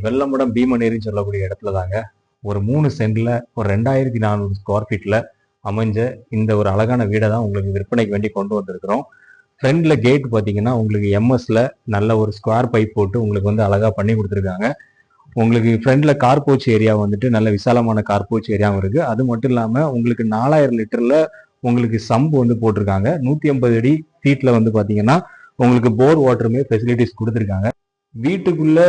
வெள்ளம்படம் பீமநேரின்னு சொல்லக்கூடிய இடத்துல தாங்க ஒரு 3 சென்ட்ல ஒரு 2400 ஸ்கொயர் ஃபீட்ல அமைஞ்ச இந்த ஒரு அழகான வீடை தான் உங்களுக்கு விற்பனைக்கு வேண்டி கொண்டு வந்திருக்கிறோம். ஃப்ரண்ட்ல கேட் பார்த்தீங்கன்னா உங்களுக்கு எம்எஸ்ல நல்ல ஒரு ஸ்கொயர் பைப் போட்டு உங்களுக்கு வந்து அழகா பண்ணி கொடுத்துருக்காங்க. உங்களுக்கு ஃப்ரண்ட்ல கார் போச் ஏரியா வந்துட்டு நல்ல விசாலமான கார் போச் ஏரியாவும் இருக்கு. அது மட்டும் இல்லாம உங்களுக்கு 4000 லிட்டர்ல உங்களுக்கு சம்பு வந்து போட்டிருக்காங்க. 150 அடி ஃபீட்ல வந்து பாத்தீங்கன்னா உங்களுக்கு போர் வாட்டருமே ஃபெசிலிட்டிஸ் கொடுத்துருக்காங்க. வீட்டுக்குள்ள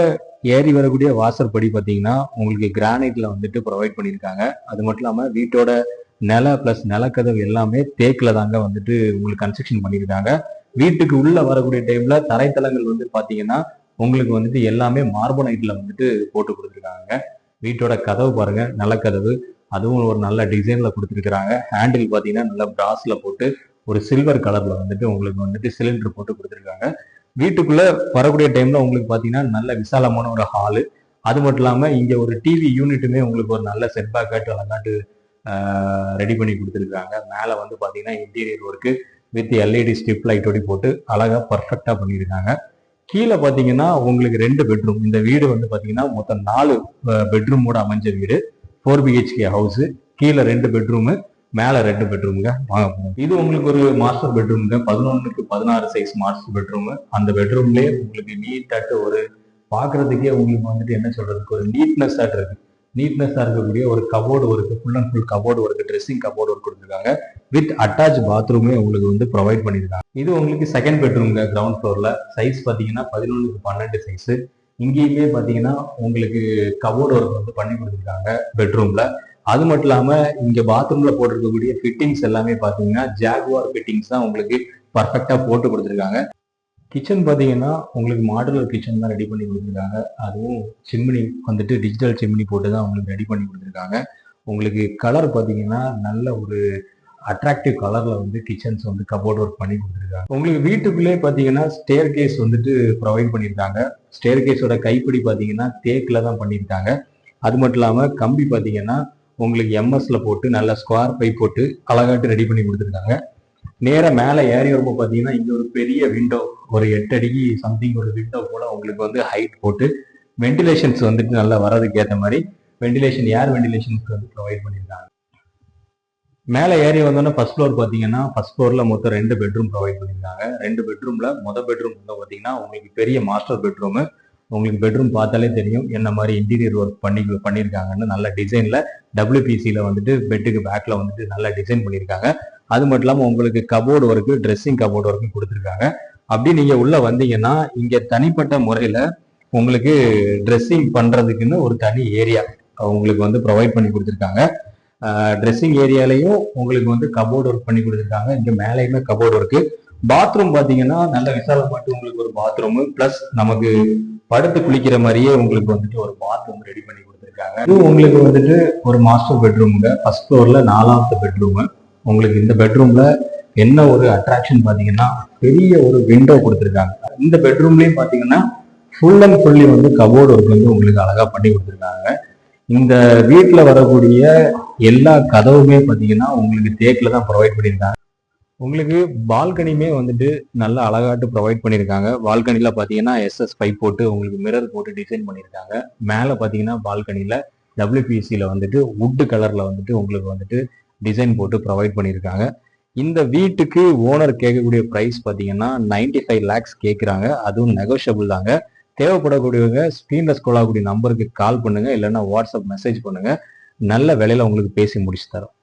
ஏறி வரக்கூடிய வாசற்படி பார்த்தீங்கன்னா உங்களுக்கு கிரானைட்ல வந்துட்டு ப்ரொவைட் பண்ணியிருக்காங்க. அது மட்டும் இல்லாம வீட்டோட நில பிளஸ் நிலக்கதவு எல்லாமே தேக்குல தாங்க வந்துட்டு உங்களுக்கு கன்ஸ்ட்ரக்ஷன் பண்ணியிருக்காங்க. வீட்டுக்கு உள்ள வரக்கூடிய டைம்ல தரைத்தளங்கள் வந்து பாத்தீங்கன்னா உங்களுக்கு வந்துட்டு எல்லாமே மார்பனைட்ல வந்துட்டு போட்டு கொடுத்துருக்காங்க. வீட்டோட கதவு பாருங்க, நிலக்கதவு அதுவும் ஒரு நல்ல டிசைன்ல கொடுத்துருக்காங்க. ஹேண்டில் பாத்தீங்கன்னா நல்ல பிராஸ்ல போட்டு ஒரு சில்வர் கலர்ல வந்துட்டு உங்களுக்கு வந்துட்டு சிலிண்டர் போட்டு கொடுத்துருக்காங்க. வீட்டுக்குள்ள வரக்கூடிய டைம்ல உங்களுக்கு பாத்தீங்கன்னா நல்ல விசாலமான ஒரு ஹாலு. அது மட்டும் இல்லாம இங்க ஒரு டிவி யூனிட்டுமே உங்களுக்கு ஒரு நல்ல செட் பேக் ஆட்டு அழகாட்டு ரெடி பண்ணி கொடுத்துருக்காங்க. மேல வந்து பாத்தீங்கன்னா interior work with LED strip லைட்டோடி போட்டு அழகா பர்ஃபெக்டா பண்ணியிருக்காங்க. கீழே பாத்தீங்கன்னா உங்களுக்கு 2 பெட்ரூம். இந்த வீடு வந்து பாத்தீங்கன்னா மொத்தம் 4 பெட்ரூமோட அமைஞ்ச வீடு. 4 BHK ஹவுஸ். கீழே 2 பெட்ரூமு, மேல 2 பெட்ரூமுங்க. இது உங்களுக்கு ஒரு மாஸ்டர் பெட்ரூமுங்க. 11க்கு 16 size master bedroom. அந்த பெட்ரூம்லயே உங்களுக்கு நீட்டாட்டு ஒரு பாக்குறதுக்கே உங்களுக்கு வந்துட்டு என்ன சொல்றதுக்கு ஒரு நீட்னஸ் ஆட்டு இருக்கு. நீட்னஸா இருக்கக்கூடிய ஒரு cupboard work, full and full cupboard work, dressing cupboard work கொடுத்துருக்காங்க. வித் அட்டாச் பாத்ரூமே உங்களுக்கு வந்து ப்ரொவைட் பண்ணியிருக்காங்க. இது உங்களுக்கு செகண்ட் பெட்ரூம்ங்க. கிரவுண்ட் ஃப்ளோர்ல சைஸ் பாத்தீங்கன்னா 11க்கு 12 சைஸ். இங்கேயுமே பாத்தீங்கன்னா உங்களுக்கு கபோர்டு ஒர்க் வந்து பண்ணி கொடுத்துருக்காங்க பெட்ரூம்ல. அது மட்டும் இல்லாம இங்க பாத்ரூம்ல போட்டிருக்கக்கூடிய ஃபிட்டிங்ஸ் எல்லாமே பாத்தீங்கன்னா ஜாகுவார் ஃபிட்டிங்ஸ் தான் உங்களுக்கு பர்ஃபெக்டா போட்டு கொடுத்துருக்காங்க. கிச்சன் பாத்தீங்கன்னா உங்களுக்கு மாடுலர் கிச்சன் தான் ரெடி பண்ணி கொடுத்துருக்காங்க. அதுவும் சிம்னி வந்துட்டு டிஜிட்டல் சிம்னி போட்டு தான் உங்களுக்கு ரெடி பண்ணி கொடுத்துருக்காங்க. உங்களுக்கு கலர் பாத்தீங்கன்னா நல்ல ஒரு அட்ராக்டிவ் கலர்ல வந்து கிச்சன்ஸ் வந்து கபோர்ட் ஒர்க் பண்ணி கொடுத்துருக்காங்க. உங்களுக்கு வீட்டுக்குள்ளே பாத்தீங்கன்னா ஸ்டேர் கேஸ் வந்துட்டு ப்ரொவைட் பண்ணியிருக்காங்க. ஸ்டேர் கேஸோட கைப்பிடி பாத்தீங்கன்னா தேக்கில தான் பண்ணியிருக்காங்க. அது மட்டும் இல்லாம கம்பி பாத்தீங்கன்னா உங்களுக்கு எம்எஸ்ல போட்டு நல்ல ஸ்கொயர் பைப் போட்டு அழகாட்டு ரெடி பண்ணி கொடுத்துருக்காங்க. நேர மேல ஏறி வரும்போது பாத்தீங்கன்னா இங்க ஒரு பெரிய விண்டோ, ஒரு 8 அடிக்கு சம்திங் ஒரு விண்டோ போல உங்களுக்கு வந்து ஹைட் போட்டு வென்டிலேஷன்ஸ் வந்துட்டு நல்லா வர்றதுக்கு ஏற்ற மாதிரி வென்டிலேஷன், ஏர் வென்டிலேஷன்ஸ் வந்து ப்ரொவைட் பண்ணியிருக்காங்க. மேல ஏறி வந்தோன்னா ஃபர்ஸ்ட் ஃப்ளோர் பாத்தீங்கன்னா ஃபர்ஸ்ட் ஃப்ளோர்ல மொத்தம் 2 பெட்ரூம் ப்ரொவைட் பண்ணியிருக்காங்க. 2 பெட்ரூம்ல மொதல் பெட்ரூம் வந்து பாத்தீங்கன்னா உங்களுக்கு பெரிய மாஸ்டர் பெட்ரூம். உங்களுக்கு பெட்ரூம் பார்த்தாலே தெரியும் என்ன மாதிரி இன்டீரியர் ஒர்க் பண்ணியிருக்காங்கன்னு. நல்ல டிசைன்ல WPCல வந்துட்டு பெட்டுக்கு பேக்ல வந்துட்டு நல்ல டிசைன் பண்ணியிருக்காங்க. அது மட்டும் இல்லாம உங்களுக்கு கபோர்டு ஒர்க்கு, ட்ரெஸ்ஸிங் கபோர்டு ஒர்க்கும் கொடுத்துருக்காங்க. அப்படி நீங்க உள்ள வந்தீங்கன்னா இங்க தனிப்பட்ட முறையில உங்களுக்கு ட்ரெஸ்ஸிங் பண்றதுக்குன்னு ஒரு தனி ஏரியா உங்களுக்கு வந்து ப்ரொவைட் பண்ணி கொடுத்துருக்காங்க. ட்ரெஸ்ஸிங் ஏரியாலையும் உங்களுக்கு வந்து கபோர்டு ஒர்க் பண்ணி கொடுத்துருக்காங்க. இங்க மேலேயுமே கபோர்டு ஒர்க்கு. பாத்ரூம் பாத்தீங்கன்னா நல்ல விசாலப்பட்டு உங்களுக்கு ஒரு பாத்ரூம் பிளஸ் நமக்கு படுத்து குளிக்கிற மாதிரியே உங்களுக்கு வந்துட்டு ஒரு பாத்ரூம் ரெடி பண்ணி கொடுத்துருக்காங்க. இது உங்களுக்கு வந்துட்டு ஒரு மாஸ்டர் பெட்ரூமுங்க. ஃபர்ஸ்ட் ஃப்ளோர்ல 4வது பெட்ரூம். உங்களுக்கு இந்த பெட்ரூம்ல என்ன ஒரு அட்ராக்ஷன் பாத்தீங்கன்னா பெரிய ஒரு விண்டோ கொடுத்துருக்காங்க. இந்த பெட்ரூம்லயும் பாத்தீங்கன்னா ஃபுல் அண்ட் ஃபுல்லி வந்து கபோர்டு ஒர்க் வந்து உங்களுக்கு அழகா பண்ணி கொடுத்துருக்காங்க. இந்த வீட்டுல வரக்கூடிய எல்லா கதவுமே பாத்தீங்கன்னா உங்களுக்கு தேக்கில தான் ப்ரொவைட் பண்ணியிருக்காங்க. உங்களுக்கு பால்கனியுமே வந்துட்டு நல்ல அழகாட்டு ப்ரொவைட் பண்ணியிருக்காங்க. பால்கனில பாத்தீங்கன்னா SS பைப் போட்டு உங்களுக்கு மிரர் போட்டு டிசைன் பண்ணியிருக்காங்க. மேல பாத்தீங்கன்னா பால்கனில WPCல வந்துட்டு வுட் கலர்ல வந்துட்டு உங்களுக்கு வந்துட்டு டிசைன் போட்டு ப்ரொவைட் பண்ணியிருக்காங்க. இந்த வீட்டுக்கு ஓனர் கேட்கக்கூடிய பிரைஸ் பாத்தீங்கன்னா 95 lakhs கேட்குறாங்க. அதுவும் நெகோஷியபிள் தாங்க. தேவைப்படக்கூடியவங்க ஸ்கிரீன்ல ஸ்க்ரோல் ஆகக்கூடிய நம்பருக்கு கால் பண்ணுங்க, இல்லைன்னா வாட்ஸ்அப் மெசேஜ் பண்ணுங்க. நல்ல விலையில உங்களுக்கு பேசி முடிச்சு தரோம்.